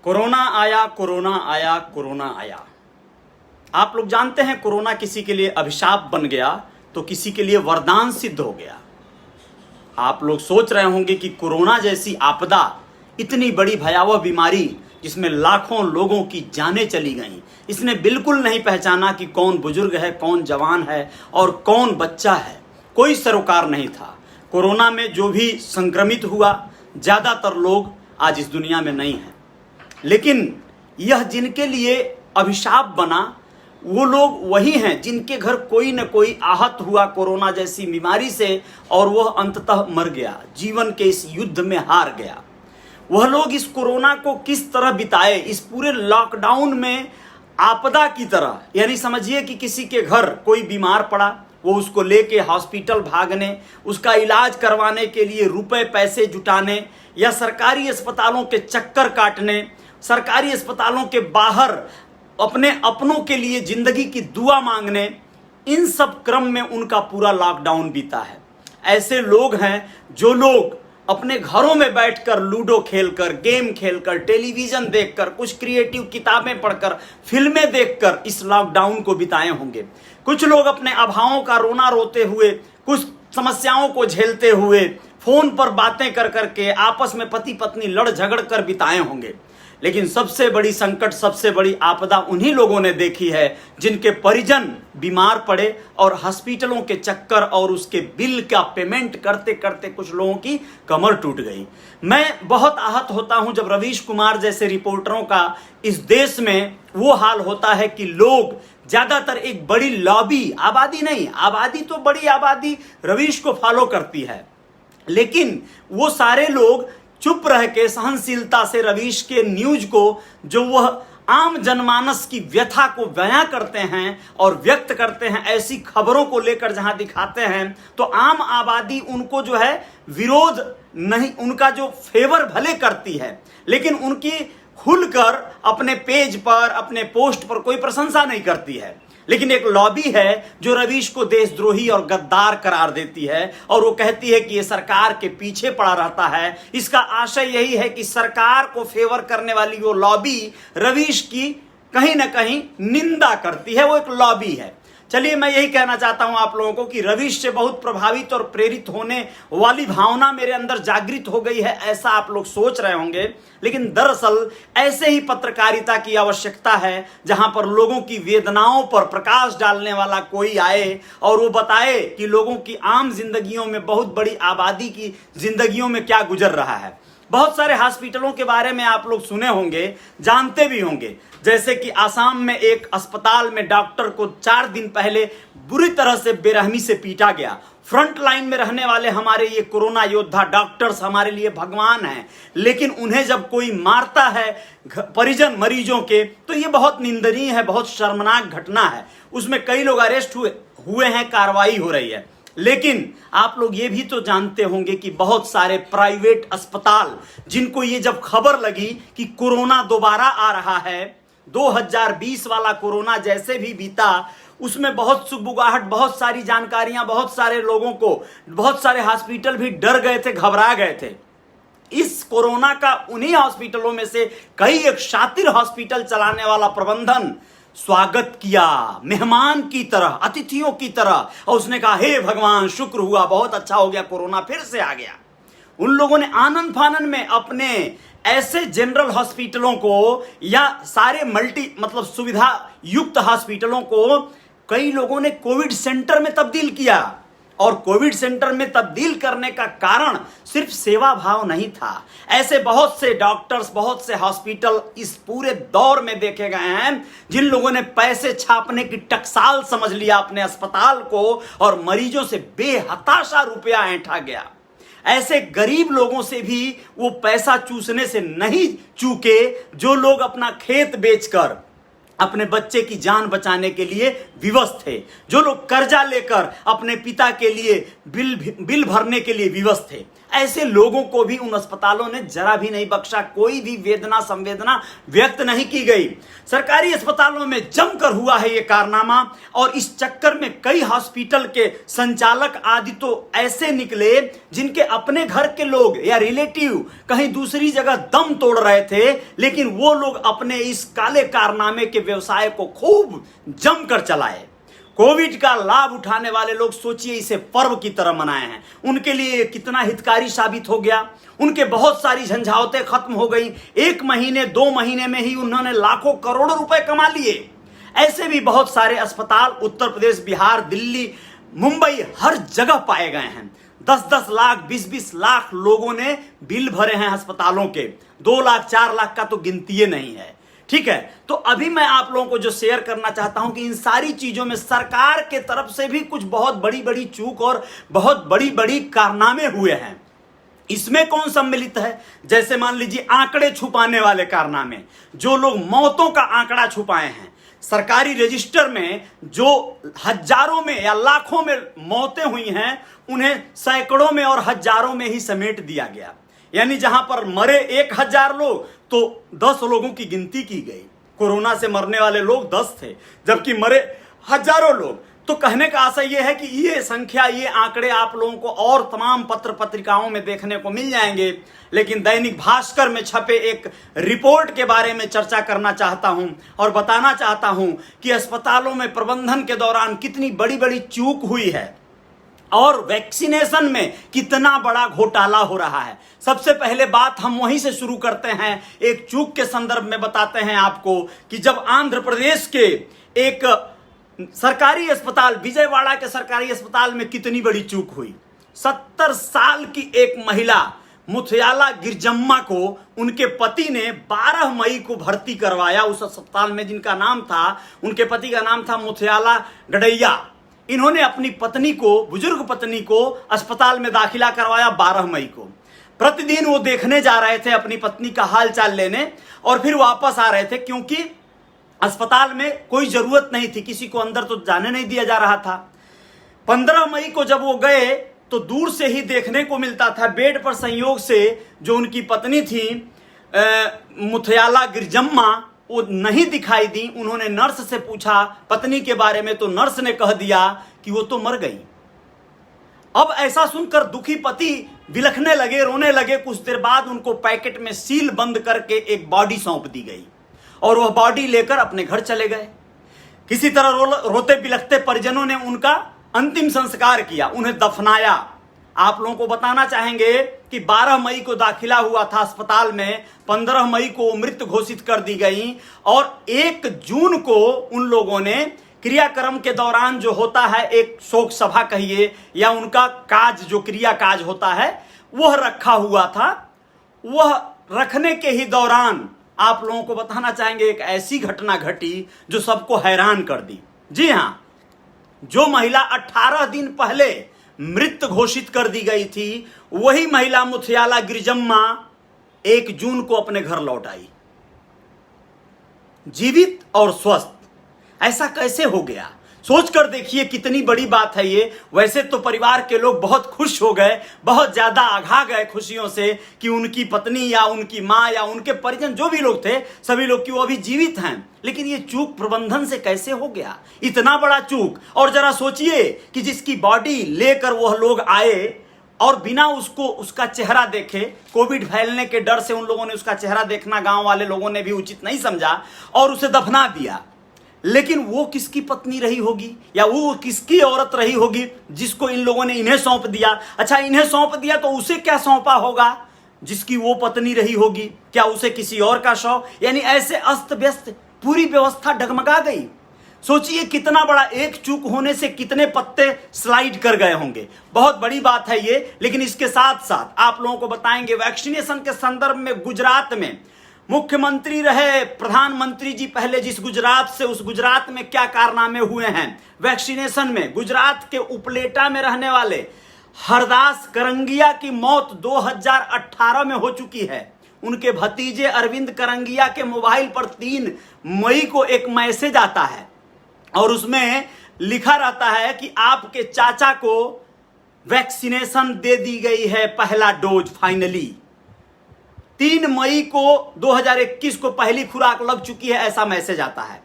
Corona आया, corona आया, corona आया। आप लोग जानते हैं कोरोना किसी के लिए अभिशाप बन गया तो किसी के लिए वरदान सिद्ध हो गया। आप लोग सोच रहे होंगे कि कोरोना जैसी आपदा, इतनी बड़ी भयावह बीमारी जिसमें लाखों लोगों की जानें चली गईं, इसने बिल्कुल नहीं पहचाना कि कौन बुजुर्ग है, कौन जवान है और कौन बच्चा है। कोई सरोकार नहीं था। कोरोना में जो भी संक्रमित हुआ, ज्यादातर लोग आज इस दुनिया में नहीं हैं। लेकिन यह जिनके लिए अभिशाप बना, वो लोग वही हैं जिनके घर कोई न कोई आहत हुआ कोरोना जैसी बीमारी से और वह अंततः मर गया, जीवन के इस युद्ध में हार गया। वह लोग इस कोरोना को किस तरह बिताए, इस पूरे लॉकडाउन में आपदा की तरह, यानी समझिए कि किसी के घर कोई बीमार पड़ा, वो उसको लेके हॉस्पिटल भागने, उसका इलाज करवाने के लिए रुपए पैसे जुटाने या सरकारी अस्पतालों के चक्कर काटने, सरकारी अस्पतालों के बाहर अपने अपनों के लिए जिंदगी की दुआ मांगने, इन सब क्रम में उनका पूरा लॉकडाउन बीता है। ऐसे लोग हैं जो लोग अपने घरों में बैठकर लूडो खेलकर, गेम खेलकर, टेलीविजन देखकर, कुछ क्रिएटिव किताबें पढ़कर, फिल्में देखकर इस लॉकडाउन को बिताए होंगे। कुछ लोग अपने अभावों का रोना रोते हुए, कुछ समस्याओं को झेलते हुए, फोन पर बातें कर करके, आपस में पति पत्नी लड़ झगड़ कर बिताए होंगे। लेकिन सबसे बड़ी संकट, सबसे बड़ी आपदा उन्हीं लोगों ने देखी है जिनके परिजन बीमार पड़े और हॉस्पिटलों के चक्कर और उसके बिल का पेमेंट करते करते कुछ लोगों की कमर टूट गई। मैं बहुत आहत होता हूं जब रवीश कुमार जैसे रिपोर्टरों का इस देश में वो हाल होता है कि लोग ज्यादातर एक बड़ी लॉबी, आबादी नहीं, आबादी तो बड़ी आबादी रवीश को फॉलो करती है, लेकिन वो सारे लोग चुप रह के सहनशीलता से रवीश के न्यूज को, जो वह आम जनमानस की व्यथा को बयां करते हैं और व्यक्त करते हैं, ऐसी खबरों को लेकर जहां दिखाते हैं, तो आम आबादी उनको जो है विरोध नहीं, उनका जो फेवर भले करती है, लेकिन उनकी खुलकर अपने पेज पर, अपने पोस्ट पर कोई प्रशंसा नहीं करती है। लेकिन एक लॉबी है जो रवीश को देशद्रोही और गद्दार करार देती है और वो कहती है कि ये सरकार के पीछे पड़ा रहता है। इसका आशय यही है कि सरकार को फेवर करने वाली वो लॉबी रवीश की कहीं ना कहीं निंदा करती है, वो एक लॉबी है। चलिए, मैं यही कहना चाहता हूं आप लोगों को कि रवीश से बहुत प्रभावित और प्रेरित होने वाली भावना मेरे अंदर जागृत हो गई है, ऐसा आप लोग सोच रहे होंगे। लेकिन दरअसल ऐसे ही पत्रकारिता की आवश्यकता है जहां पर लोगों की वेदनाओं पर प्रकाश डालने वाला कोई आए और वो बताए कि लोगों की आम जिंदगियों में, बहुत बड़ी आबादी की जिंदगियों में क्या गुजर रहा है। बहुत सारे हॉस्पिटलों के बारे में आप लोग सुने होंगे, जानते भी होंगे, जैसे कि आसाम में एक अस्पताल में डॉक्टर को 4 दिन पहले बुरी तरह से बेरहमी से पीटा गया। फ्रंट लाइन में रहने वाले हमारे ये कोरोना योद्धा डॉक्टर्स हमारे लिए भगवान हैं, लेकिन उन्हें जब कोई मारता है परिजन मरीजों के, तो ये बहुत निंदनीय है, बहुत शर्मनाक घटना है। उसमें कई लोग अरेस्ट हुए हैं, कार्रवाई हो रही है। लेकिन आप लोग ये भी तो जानते होंगे कि बहुत सारे प्राइवेट अस्पताल, जिनको ये जब खबर लगी कि कोरोना दोबारा आ रहा है, 2020 वाला कोरोना जैसे भी बीता, उसमें बहुत सुगबुगाहट, बहुत सारी जानकारियां, बहुत सारे लोगों को, बहुत सारे हॉस्पिटल भी डर गए थे, घबरा गए थे। इस कोरोना का उन्हीं हॉस्पिटलों में से कई एक शातिर हॉस्पिटल चलाने वाला प्रबंधन स्वागत किया, मेहमान की तरह, अतिथियों की तरह, और उसने कहा, हे भगवान, शुक्र हुआ, बहुत अच्छा हो गया, कोरोना फिर से आ गया। उन लोगों ने आनंद फानन में अपने ऐसे जनरल हॉस्पिटलों को या सारे मतलब सुविधा युक्त हॉस्पिटलों को कई लोगों ने कोविड सेंटर में तब्दील किया। और कोविड सेंटर में तब्दील करने का कारण सिर्फ सेवा भाव नहीं था। ऐसे बहुत से डॉक्टर्स, बहुत से हॉस्पिटल इस पूरे दौर में देखे गए हैं जिन लोगों ने पैसे छापने की टकसाल समझ लिया अपने अस्पताल को और मरीजों से बेहताशा रुपया ऐंठा गया। ऐसे गरीब लोगों से भी वो पैसा चूसने से नहीं चूके जो लोग अपना खेत बेचकर अपने बच्चे की जान बचाने के लिए विवश थे, जो लोग कर्जा लेकर अपने पिता के लिए बिल भरने के लिए विवश थे। ऐसे लोगों को भी उन अस्पतालों ने जरा भी नहीं बख्शा, कोई भी वेदना संवेदना व्यक्त नहीं की गई। सरकारी अस्पतालों में जमकर हुआ है ये कारनामा, और इस चक्कर में कई हॉस्पिटल के संचालक आदि तो ऐसे निकले जिनके अपने घर के लोग या रिलेटिव कहीं दूसरी जगह दम तोड़ रहे थे, लेकिन वो लोग अपने इस काले कारनामे के व्यवसाय को खूब जमकर चलाए। कोविड का लाभ उठाने वाले लोग सोचिए इसे पर्व की तरह मनाए हैं, उनके लिए कितना हितकारी साबित हो गया। उनके बहुत सारी झंझावतें खत्म हो गई, 1 महीने 2 महीने में ही उन्होंने लाखों करोड़ों रुपए कमा लिए। ऐसे भी बहुत सारे अस्पताल उत्तर प्रदेश, बिहार, दिल्ली, मुंबई हर जगह पाए गए हैं। 10-10 लाख 20-20 लाख लोगों ने बिल भरे हैं अस्पतालों के, 2 लाख 4 लाख का तो गिनती नहीं है। ठीक है, तो अभी मैं आप लोगों को जो शेयर करना चाहता हूं कि इन सारी चीजों में सरकार के तरफ से भी कुछ बहुत बड़ी बड़ी चूक और बहुत बड़ी बड़ी कारनामे हुए हैं। इसमें कौन सम्मिलित है? जैसे मान लीजिए आंकड़े छुपाने वाले कारनामे, जो लोग मौतों का आंकड़ा छुपाए हैं। सरकारी रजिस्टर में जो हजारों में या लाखों में मौतें हुई हैं, उन्हें सैकड़ों में और हजारों में ही समेट दिया गया। यानी जहां पर मरे 1000 लोग तो 10 लोगों की गिनती की गई। कोरोना से मरने वाले लोग 10 थे, जबकि मरे हजारों लोग। तो कहने का आशय यह है कि ये संख्या, ये आंकड़े आप लोगों को और तमाम पत्र पत्रिकाओं में देखने को मिल जाएंगे, लेकिन दैनिक भास्कर में छपे एक रिपोर्ट के बारे में चर्चा करना चाहता हूं और बताना चाहता हूं कि अस्पतालों में प्रबंधन के दौरान कितनी बड़ी बड़ी चूक हुई है और वैक्सीनेशन में कितना बड़ा घोटाला हो रहा है। सबसे पहले बात हम वहीं से शुरू करते हैं, एक चूक के संदर्भ में बताते हैं आपको कि जब आंध्र प्रदेश के एक सरकारी अस्पताल, विजयवाड़ा के सरकारी अस्पताल में कितनी बड़ी चूक हुई। 70 साल की एक महिला मुथियाला गिरजम्मा को उनके पति ने 12 मई को भर्ती करवाया उस अस्पताल में, जिनका नाम था, उनके पति का नाम था मुथियाला डडैया। इन्होंने अपनी पत्नी को, बुजुर्ग पत्नी को अस्पताल में दाखिला करवाया 12 मई को। प्रतिदिन वो देखने जा रहे थे अपनी पत्नी का हाल चाल लेने और फिर वापस आ रहे थे, क्योंकि अस्पताल में कोई जरूरत नहीं थी, किसी को अंदर तो जाने नहीं दिया जा रहा था। 15 मई को जब वो गए तो दूर से ही देखने को मिलता था, बेड पर संयोग से जो उनकी पत्नी थी मुथियाला गिरजम्मा, वो नहीं दिखाई दी। उन्होंने नर्स से पूछा पत्नी के बारे में, तो नर्स ने कह दिया कि वो तो मर गई। अब ऐसा सुनकर दुखी पति बिलखने लगे, रोने लगे। कुछ देर बाद उनको पैकेट में सील बंद करके एक बॉडी सौंप दी गई और वह बॉडी लेकर अपने घर चले गए। किसी तरह रोते बिलखते परिजनों ने उनका अंतिम संस्कार किया, उन्हें दफनाया। आप लोगों को बताना चाहेंगे कि 12 मई को दाखिला हुआ था अस्पताल में, 15 मई को मृत घोषित कर दी गई और 1 जून को उन लोगों ने क्रियाक्रम के दौरान जो होता है, एक शोक सभा कहिए या उनका काज, जो क्रिया काज होता है, वह रखा हुआ था। वह रखने के ही दौरान आप लोगों को बताना चाहेंगे एक ऐसी घटना घटी जो सबको हैरान कर दी। जी हां, जो महिला 18 दिन पहले मृत घोषित कर दी गई थी, वही महिला मुथियाला गिरजम्मा 1 जून को अपने घर लौट आई, जीवित और स्वस्थ। ऐसा कैसे हो गया? सोच कर देखिए कितनी बड़ी बात है ये। वैसे तो परिवार के लोग बहुत खुश हो गए, बहुत ज्यादा आघा गए खुशियों से कि उनकी पत्नी या उनकी मां या उनके परिजन जो भी लोग थे, सभी लोग कि वो अभी जीवित हैं। लेकिन ये चूक प्रबंधन से कैसे हो गया, इतना बड़ा चूक? और जरा सोचिए कि जिसकी बॉडी लेकर वह लोग आए और बिना उसको, उसका चेहरा देखे, कोविड फैलने के डर से उन लोगों ने उसका चेहरा देखना, गांव वाले लोगों ने भी उचित नहीं समझा और उसे दफना दिया। लेकिन वो किसकी पत्नी रही होगी या वो किसकी औरत रही होगी जिसको इन लोगों ने इन्हें सौंप दिया? अच्छा, इन्हें सौंप दिया तो उसे क्या सौंपा होगा जिसकी वो पत्नी रही होगी? क्या उसे किसी और का शव? यानी ऐसे अस्त व्यस्त पूरी व्यवस्था डगमगा गई। सोचिए कितना बड़ा एक चूक होने से कितने पत्ते स्लाइड कर गए होंगे। बहुत बड़ी बात है ये। लेकिन इसके साथ साथ आप लोगों को बताएंगे वैक्सीनेशन के संदर्भ में गुजरात में मुख्यमंत्री रहे प्रधानमंत्री जी पहले जिस गुजरात से, उस गुजरात में क्या कारनामे हुए हैं वैक्सीनेशन में। गुजरात के उपलेटा में रहने वाले हरदास करंगिया की मौत 2018 में हो चुकी है। उनके भतीजे अरविंद करंगिया के मोबाइल पर 3 मई को एक मैसेज आता है और उसमें लिखा रहता है कि आपके चाचा को वैक्सीनेशन दे दी गई है, पहला डोज फाइनली 3 मई को 2021 को पहली खुराक लग चुकी है, ऐसा मैसेज आता है।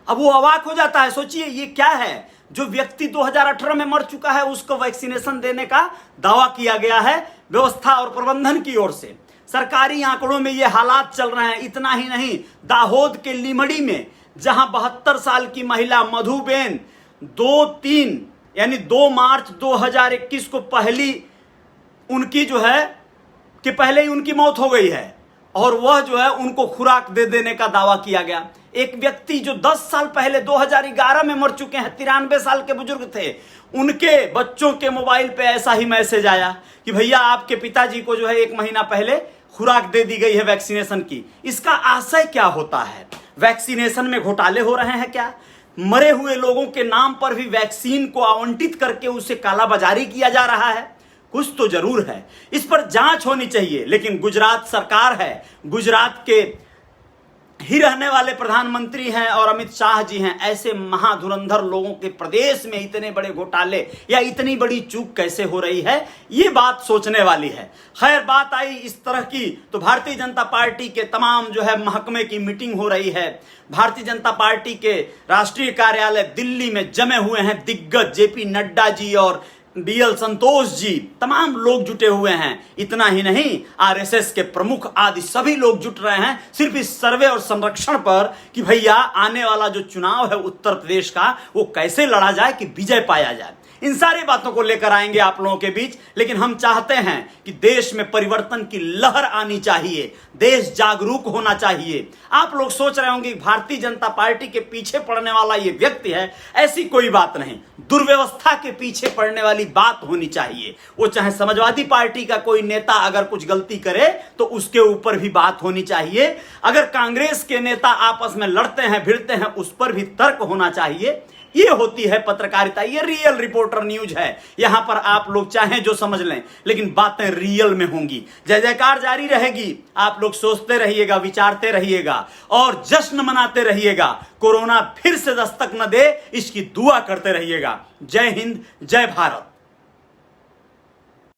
अब वो अवाक हो जाता है, सोचिए ये क्या है, जो व्यक्ति 2018 में मर चुका है उसको वैक्सीनेशन देने का दावा किया गया है व्यवस्था और प्रबंधन की ओर से। सरकारी आंकड़ों में ये हालात चल रहे हैं। इतना ही नहीं, दाहोद के लिमड़ी में जहां 72 साल की महिला मधुबेन 2 मार्च 2021 को पहली उनकी जो है कि पहले ही उनकी मौत हो गई है और वह जो है उनको खुराक दे देने का दावा किया गया। एक व्यक्ति जो 10 साल पहले 2011 में मर चुके हैं, 93 साल के बुजुर्ग थे, उनके बच्चों के मोबाइल पे ऐसा ही मैसेज आया कि भैया आपके पिताजी को जो है 1 महीना पहले खुराक दे दी गई है वैक्सीनेशन की। इसका आशय क्या होता है? वैक्सीनेशन में घोटाले हो रहे हैं क्या? मरे हुए लोगों के नाम पर भी वैक्सीन को आवंटित करके उसे कालाबाजारी किया जा रहा है? कुछ तो जरूर है, इस पर जांच होनी चाहिए। लेकिन गुजरात सरकार है, गुजरात के ही रहने वाले प्रधानमंत्री हैं और अमित शाह जी हैं, ऐसे महाधुरंधर लोगों के प्रदेश में इतने बड़े घोटाले या इतनी बड़ी चूक कैसे हो रही है, ये बात सोचने वाली है। खैर, बात आई इस तरह की तो भारतीय जनता पार्टी के तमाम जो है महकमे की मीटिंग हो रही है। भारतीय जनता पार्टी के राष्ट्रीय कार्यालय दिल्ली में जमे हुए हैं दिग्गज जेपी नड्डा जी और बीएल संतोष जी, तमाम लोग जुटे हुए हैं। इतना ही नहीं, आरएसएस के प्रमुख आदि सभी लोग जुट रहे हैं सिर्फ इस सर्वे और संरक्षण पर कि भैया आने वाला जो चुनाव है उत्तर प्रदेश का वो कैसे लड़ा जाए कि विजय पाया जाए। इन सारी बातों को लेकर आएंगे आप लोगों के बीच। लेकिन हम चाहते हैं कि देश में परिवर्तन की लहर आनी चाहिए, देश जागरूक होना चाहिए। आप लोग सोच रहे होंगे भारतीय जनता पार्टी के पीछे पड़ने वाला ये व्यक्ति है, ऐसी कोई बात नहीं। दुर्व्यवस्था के पीछे पड़ने वाली बात होनी चाहिए। वो चाहे समाजवादी पार्टी का कोई नेता अगर कुछ गलती करे तो उसके ऊपर भी बात होनी चाहिए। अगर कांग्रेस के नेता आपस में लड़ते हैं भिड़ते हैं उस पर भी तर्क होना चाहिए। ये होती है पत्रकारिता, ये रियल रिपोर्टर न्यूज है। यहां पर आप लोग चाहें जो समझ लें, लेकिन बातें रियल में होंगी। जय जयकार जारी रहेगी। आप लोग सोचते रहिएगा, विचारते रहिएगा और जश्न मनाते रहिएगा। कोरोना फिर से दस्तक न दे, इसकी दुआ करते रहिएगा। जय हिंद, जय भारत।